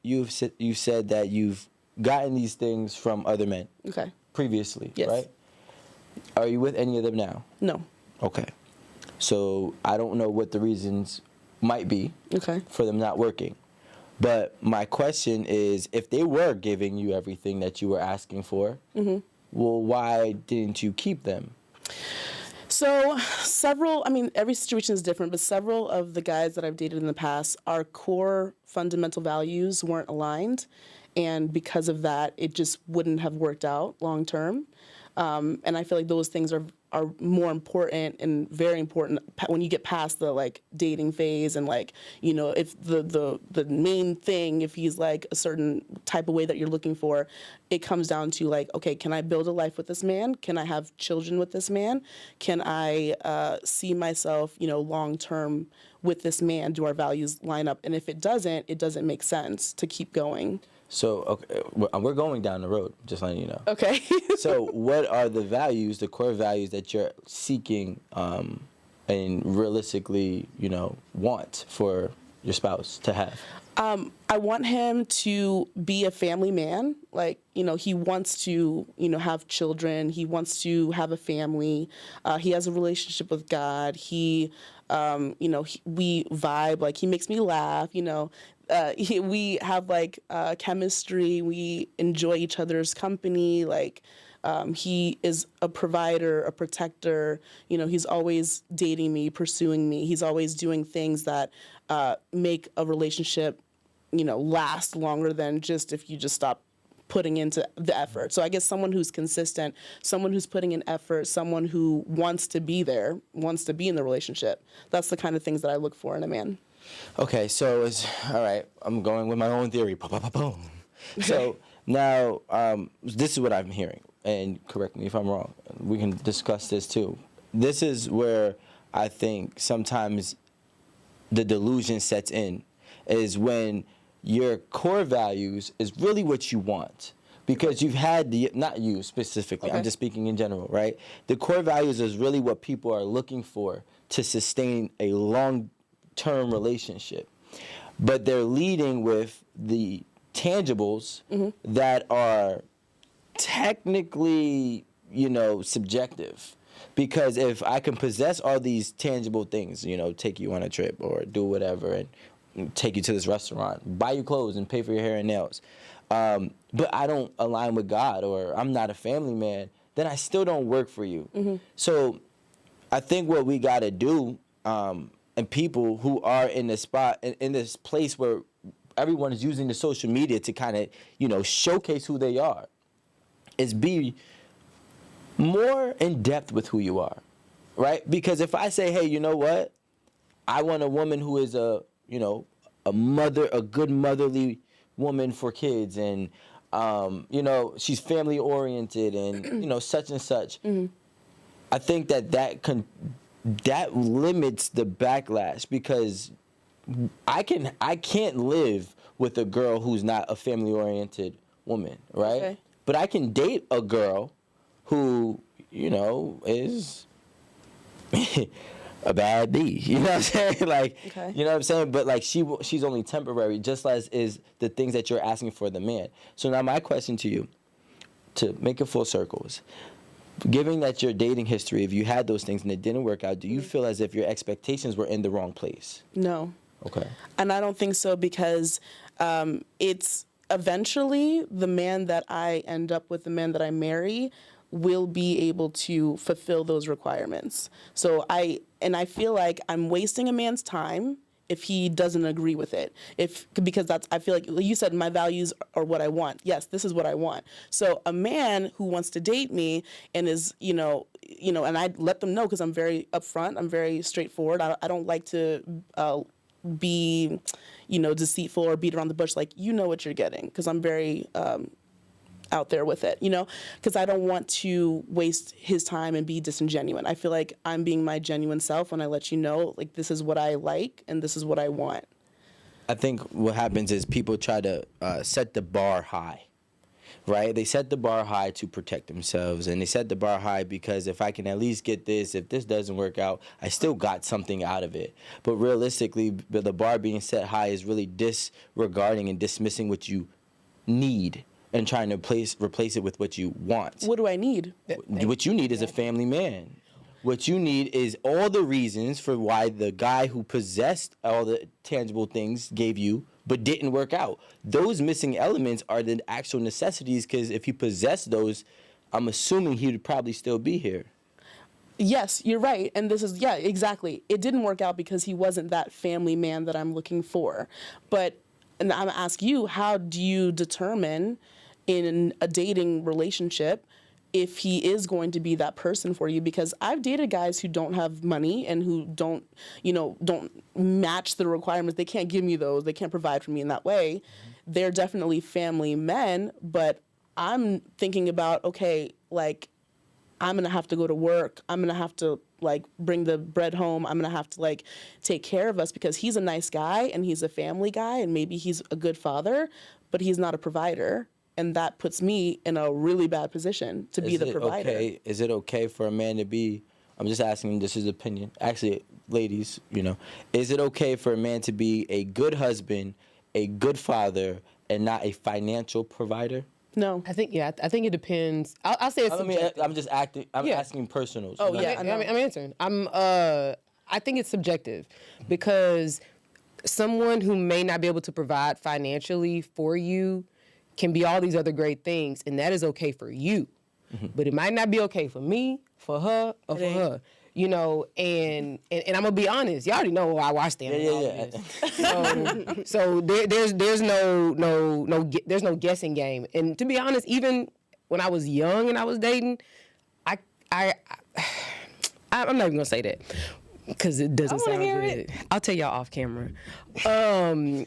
you said that you've gotten these things from other men. Okay. Previously, Yes. right? Are you with any of them now? No. Okay. So I don't know what the reasons might be for them not working. But my question is, if they were giving you everything that you were asking for, well, why didn't you keep them? So every situation is different, but several of the guys that I've dated in the past, our core fundamental values weren't aligned. And because of that, it just wouldn't have worked out long term. And I feel like those things are more important and very important when you get past the like dating phase and like, you know, if the main thing, if he's like a certain type of way that you're looking for, it comes down to like, okay, can I build a life with this man? Can I have children with this man? Can I see myself, you know, long term with this man? Do our values line up? And if it doesn't make sense to keep going. So, okay, we're going down the road, just letting you know. Okay. So, what are the values, the core values that you're seeking and realistically, you know, want for your spouse to have? I want him to be a family man. Like, you know, he wants to, you know, have children. He wants to have a family. He has a relationship with God. He, you know, we vibe. Like, he makes me laugh, you know. We have like chemistry. We enjoy each other's company. Like, he is a provider, a protector. You know, he's always dating me, pursuing me. He's always doing things that make a relationship, you know, last longer than just if you just stop putting into the effort. So I guess someone who's consistent, someone who's putting in effort, someone who wants to be there, wants to be in the relationship. That's the kind of things that I look for in a man. Okay, so it's all right. I'm going with my own theory. Boom. So now, this is what I'm hearing, and correct me if I'm wrong. We can discuss this too. This is where I think sometimes the delusion sets in, is when your core values is really what you want. Because you've had not you specifically, I'm just speaking in general, right? The core values is really what people are looking for to sustain a long-term relationship. But they're leading with the tangibles that are technically, you know, subjective. Because if I can possess all these tangible things, you know, take you on a trip or do whatever and take you to this restaurant, buy you clothes and pay for your hair and nails, but I don't align with God or I'm not a family man, then I still don't work for you. So I think what we got to do, and people who are in this spot, in this place where everyone is using the social media to kind of, you know, showcase who they are, is be more in depth with who you are, right? Because if I say, hey, you know what? I want a woman who is a good motherly woman for kids, and you know, she's family oriented, and you know, such and such. I think that limits the backlash, because I can't live with a girl who's not a family oriented woman, right? Okay. But I can date a girl who, you know, is a bad D. You know what I'm saying? Like, you know what I'm saying? But like she's only temporary, just as is the things that you're asking for the man. So now my question to you, to make it full circle, is, given that your dating history, if you had those things and it didn't work out, do you feel as if your expectations were in the wrong place? No. Okay. And I don't think so, because it's eventually the man that I end up with, the man that I marry, will be able to fulfill those requirements. So I feel like I'm wasting a man's time if he doesn't agree with it. Because I feel like you said my values are what I want. Yes, this is what I want. So a man who wants to date me and is, you know, and I let them know, because I'm very upfront, I'm very straightforward. I don't like to be, you know, deceitful or beat around the bush. Like, you know what you're getting, because I'm very out there with it, you know, because I don't want to waste his time and be disingenuous. I feel like I'm being my genuine self when I let you know, like, this is what I like and this is what I want. I think what happens is people try to set the bar high. right? They set the bar high to protect themselves, and they set the bar high because if I can at least get this, if this doesn't work out, I still got something out of it. But realistically, the bar being set high is really disregarding and dismissing what you need and trying to replace it with what you want. What do I need? What you need is a family man. What you need is all the reasons for why the guy who possessed all the tangible things gave you but didn't work out. Those missing elements are the actual necessities, because if he possessed those, I'm assuming he would probably still be here. Yes, you're right. And this is, exactly. It didn't work out because he wasn't that family man that I'm looking for. But, and I'm gonna ask you, how do you determine in a dating relationship if he is going to be that person for you? Because I've dated guys who don't have money and who don't match the requirements. They can't give me those. They can't provide for me in that way. They're definitely family men, but I'm thinking about, okay, like, I'm going to have to go to work. I'm going to have to, like, bring the bread home. I'm going to have to, like, take care of us, because he's a nice guy and he's a family guy and maybe he's a good father, but he's not a provider. And that puts me in a really bad position to be the provider. Is it okay for a man to be, I'm just asking, this is opinion. Actually, ladies, is it okay for a man to be a good husband, a good father, and not a financial provider? No. I think it depends. I'll say it's subjective. I'm just asking personals. Oh, yeah. I'm answering. I think it's subjective, because someone who may not be able to provide financially for you can be all these other great things, and that is okay for you. Mm-hmm. But it might not be okay for me, for her, or for her. And I'm gonna be honest. Y'all already know how I stand on all this. So there's no guessing game. And to be honest, even when I was young and I was dating, I'm not even gonna say that, because it doesn't sound good. I'll tell y'all off camera. I'm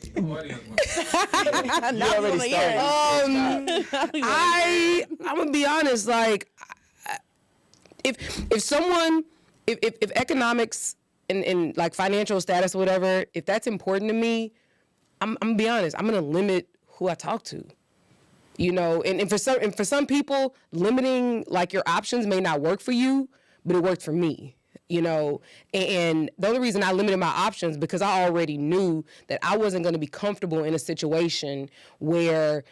gonna be honest. Like, if someone, if economics and like financial status or whatever, if that's important to me, I'm gonna be honest. I'm gonna limit who I talk to. And for some people, limiting like your options may not work for you, but it worked for me. And the only reason I limited my options because I already knew that I wasn't going to be comfortable in a situation where,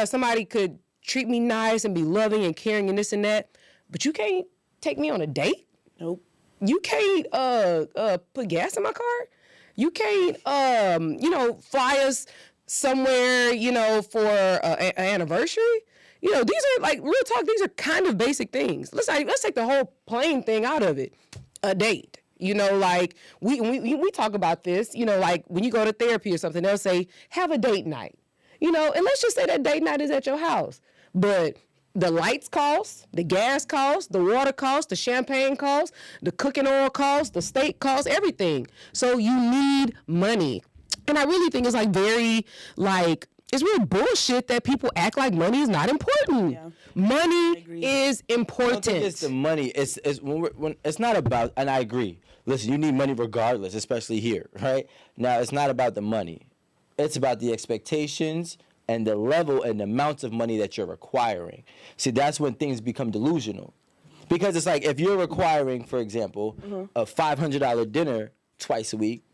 somebody could treat me nice and be loving and caring and this and that, but you can't take me on a date. Nope. You can't put gas in my car. You can't, fly us somewhere, for an anniversary. These are, like, real talk, these are kind of basic things. Let's take the whole plane thing out of it. A date. Like, we talk about this, like, when you go to therapy or something, they'll say, have a date night. And let's just say that date night is at your house. But the lights cost, the gas cost, the water cost, the champagne cost, the cooking oil cost, the steak cost, everything. So you need money. And I really think it's, like, very, like, it's real bullshit that people act like money is not important. Yeah. Money is important. I don't think it's the money. It's when it's not about, and I agree. Listen, you need money regardless, especially here, right? Now, it's not about the money. It's about the expectations and the level and the amounts of money that you're requiring. See, that's when things become delusional. Because it's like, if you're requiring, for example, a $500 dinner twice a week,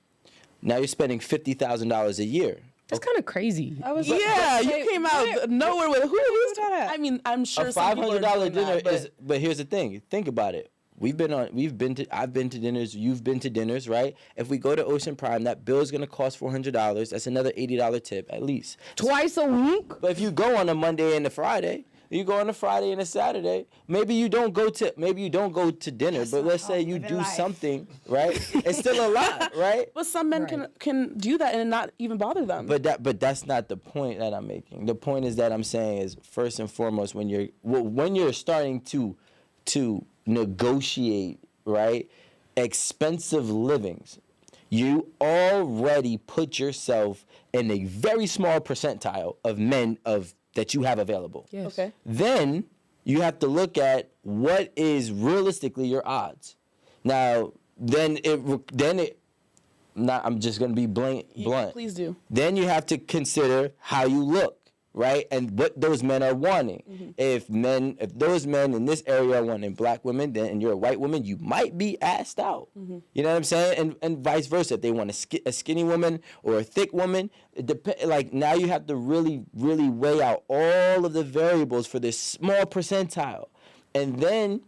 now you're spending $50,000 a year. That's kind of crazy. You came out nowhere with who's that? I mean, I'm sure a $500 dinner is. But here's the thing. Think about it. I've been to dinners. You've been to dinners, right? If we go to Ocean Prime, that bill is gonna cost $400. That's another $80 tip at least. Twice a week. But if you go on a Monday and a Friday. You go on a Friday and a Saturday. Maybe you don't go to dinner, but let's say you do something, right? It's still a lot, right? But some men can do that and not even bother them. But that's not the point that I'm making. The point is that I'm saying is, first and foremost, when you're starting to negotiate, right, expensive livings, you already put yourself in a very small percentile of men that you have available. Yes. Okay. Then you have to look at what is realistically your odds. Now, I'm just gonna be blunt. Please do. Then you have to consider how you look, right? And what those men are wanting. If those men in this area are wanting black women, then and you're a white woman, you might be asked out. You know what I'm saying? And vice versa. If they want a skinny woman or a thick woman, like now you have to really, really weigh out all of the variables for this small percentile. And then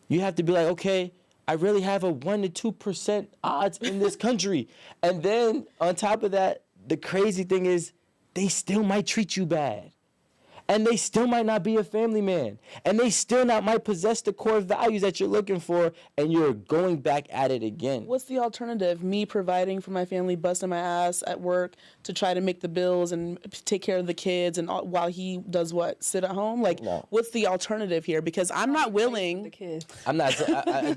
you have to be like, okay, I really have a 1 to 2% odds in this country. And then on top of that, the crazy thing is they still might treat you bad. And they still might not be a family man. And they still might possess the core values that you're looking for, and you're going back at it again. What's the alternative? Me providing for my family, busting my ass at work to try to make the bills and take care of the kids, and while he does what? Sit at home? Like, No. What's the alternative here? Because I'm not willing. The kids. I'm not.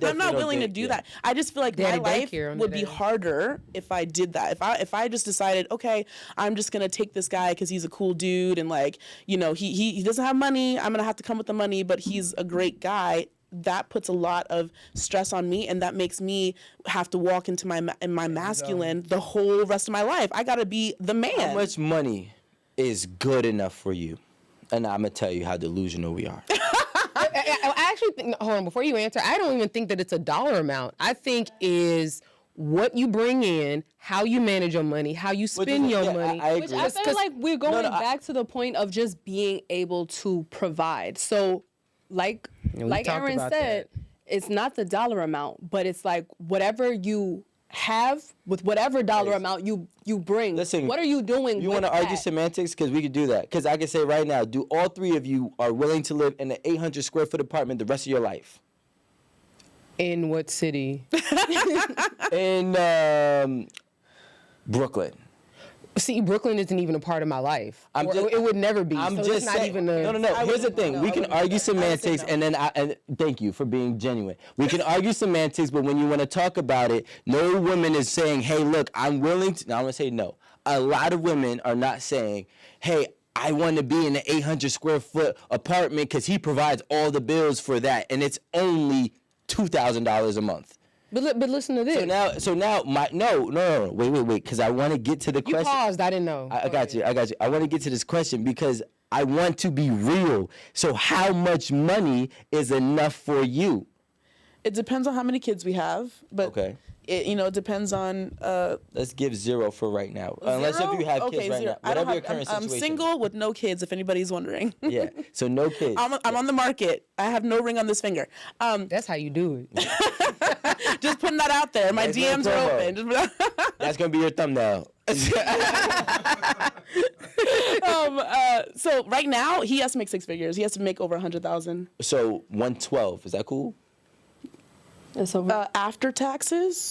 I'm not willing to do that. I just feel like my Daddy life daycare on would the be day. harder if I did that. If I just decided, okay, I'm just gonna take this guy because he's a cool dude and like, you know, he doesn't have money. I'm gonna have to come with the money, but he's a great guy. That puts a lot of stress on me, and that makes me have to walk into my masculine the whole rest of my life. I gotta be the man. How much money is good enough for you? And I'm gonna tell you how delusional we are. I actually think, hold on, before you answer, I don't even think that it's a dollar amount. I think is what you bring in, how you manage your money, how you spend your money. I Which agree. I feel like we're going no, back to the point of just being able to provide. So, like talked Erin about said, it's not the dollar amount, but it's like whatever you have with whatever dollar amount you bring. Listen, what are you doing? You want to argue semantics? Because we could do that. Because I can say right now, do all three of you are willing to live in an 800 square foot apartment the rest of your life? In what city? In Brooklyn. See, Brooklyn isn't even a part of my life. I'm Or just- it would never be. I'm so just it's not saying. even a, No. Here's the thing. We can argue semantics, no. and then and thank you for being genuine. We can argue semantics, but when you want to talk about it, no woman is saying, "Hey, look, I'm willing to." Now I'm gonna say no. A lot of women are not saying, "Hey, I want to be in an 800 square foot apartment because he provides all the bills for that, and it's only $2,000 a month." But listen to this. So now no, wait, because I want to get to the you question. paused. I didn't know. I got you. I want to get to this question because I want to be real. So how much money is enough for you? It depends on how many kids we have, but Okay. it depends on. Let's give 0 for right now. Unless if you have kids right zero. now. I don't Whatever your have, current I'm situation. single with no kids, if anybody's wondering. Yeah. So no kids. I'm on the market. I have no ring on this finger. That's how you do it. Just putting that out there. My Nice DMs little are promo. open. That's gonna be your thumbnail. So right now he has to make 6 figures. He has to make over 100,000 So 112. Is that cool? And so after taxes.